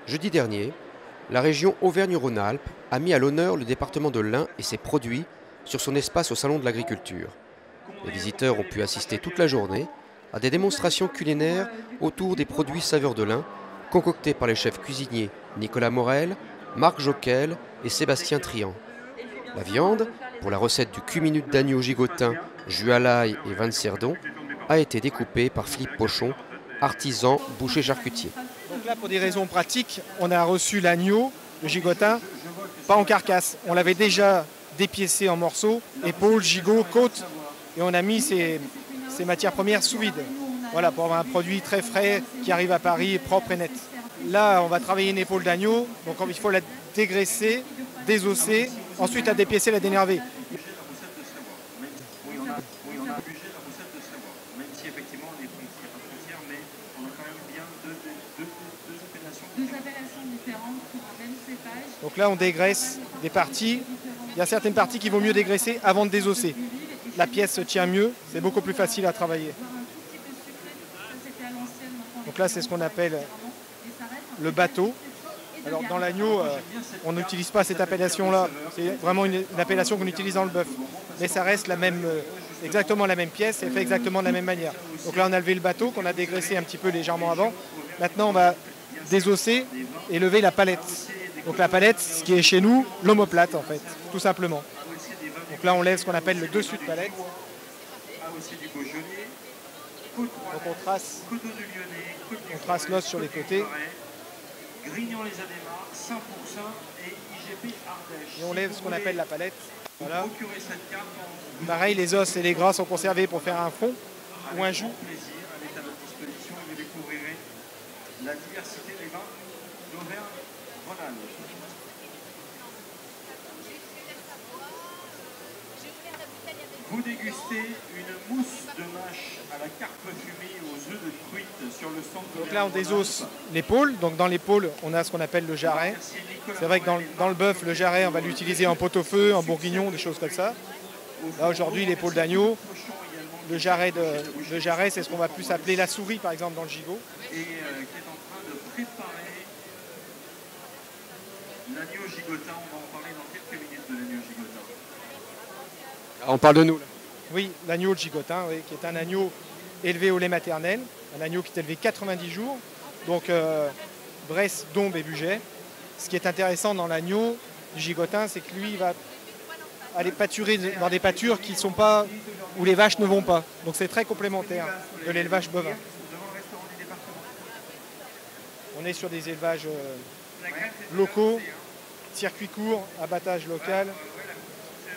Jeudi dernier, la région Auvergne-Rhône-Alpes a mis à l'honneur le département de l'Ain et ses produits sur son espace au Salon de l'Agriculture. Les visiteurs ont pu assister toute la journée à des démonstrations culinaires autour des produits saveurs de l'Ain, concoctés par les chefs cuisiniers Nicolas Morel, Marc Joquel et Sébastien Trian. La viande, pour la recette du cul-minute d'agneau gigotin, jus à l'ail et vin de cerdon, a été découpée par Philippe Pochon, artisan boucher charcutier. Donc là, pour des raisons pratiques, on a reçu l'agneau, le gigotin, pas en carcasse. On l'avait déjà dépiécé en morceaux, épaules, gigot, côte, et on a mis ces matières premières sous vide. Voilà, pour avoir un produit très frais qui arrive à Paris, propre et net. Là, on va travailler une épaule d'agneau, donc il faut la dégraisser, désosser, ensuite la dépiécer, la dénerver. Donc là, on dégraisse des parties. Il y a certaines parties qu'il vaut mieux dégraisser avant de désosser. La pièce se tient mieux, c'est beaucoup plus facile à travailler. Donc là, c'est ce qu'on appelle le bateau. Alors dans l'agneau, on n'utilise pas cette appellation-là. C'est vraiment une appellation qu'on utilise dans le bœuf. Mais ça reste exactement la même pièce, c'est fait exactement de la même manière. Donc là, on a levé le bateau qu'on a dégraissé un petit peu légèrement avant. Maintenant, on va désosser et lever la palette. Donc la palette, ce qui est chez nous, l'omoplate en fait, tout simplement. Donc là, on lève ce qu'on appelle le dessus de palette. Donc on trace l'os sur les côtés. Et on lève ce qu'on appelle la palette. Voilà. Pareil, les os et les gras sont conservés pour faire un fond ou un jus. La diversité des vins d'Auvergne-Rhône-Alpes. Vous dégustez une mousse de mâche à la carpe fumée aux œufs de truite sur le centre. Donc là, on désosse l'épaule. Donc dans l'épaule, on a ce qu'on appelle le jarret. C'est vrai que dans le bœuf, le jarret, on va l'utiliser en pot-au-feu, en bourguignon, des choses comme ça. Là, aujourd'hui, l'épaule d'agneau. Le jarret, c'est ce qu'on va plus appeler la souris, par exemple, dans le gigot. Et qui est en train de préparer l'agneau gigotin. On va en parler dans quelques minutes de l'agneau gigotin. On parle de nous là. Oui, l'agneau gigotin, oui, qui est un agneau élevé au lait maternel, un agneau qui est élevé 90 jours, donc Bresse, Dombes et Bugey. Ce qui est intéressant dans l'agneau du gigotin, c'est que lui, il va aller pâturer dans des pâtures qui sont pas où les vaches ne vont pas. Donc c'est très complémentaire de l'élevage bovin. On est sur des élevages locaux, circuit court, abattage local.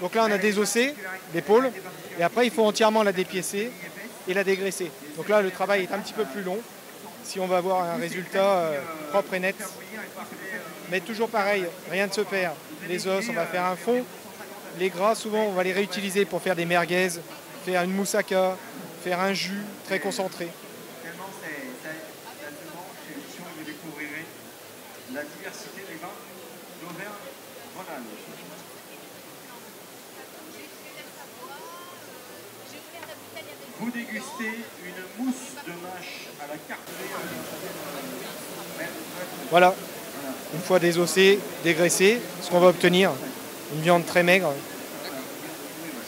Donc là, on a désossé l'épaule et après, il faut entièrement la dépiécer et la dégraisser. Donc là, le travail est un petit peu plus long si on va avoir un résultat propre et net. Mais toujours pareil, rien ne se perd. Les os, on va faire un fond. Les gras, souvent, on va les réutiliser pour faire des merguez, faire une moussaka, faire un jus très concentré. La diversité des vins d'Auvergne-Rhône-Alpes. Vous dégustez une mousse de mâche à la carpe. Voilà, une fois désossé, dégraissé, ce qu'on va obtenir, une viande très maigre.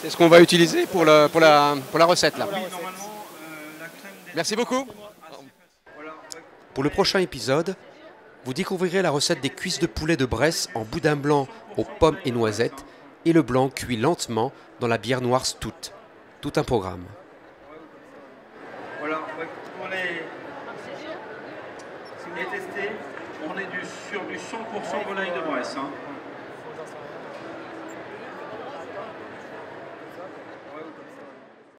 C'est ce qu'on va utiliser pour la recette là. Merci beaucoup. Pour le prochain épisode, vous découvrirez la recette des cuisses de poulet de Bresse en boudin blanc aux pommes et noisettes et le blanc cuit lentement dans la bière noire stout. Tout un programme. Voilà, pour les tester, on est sur du 100% volaille de Bresse. Hein.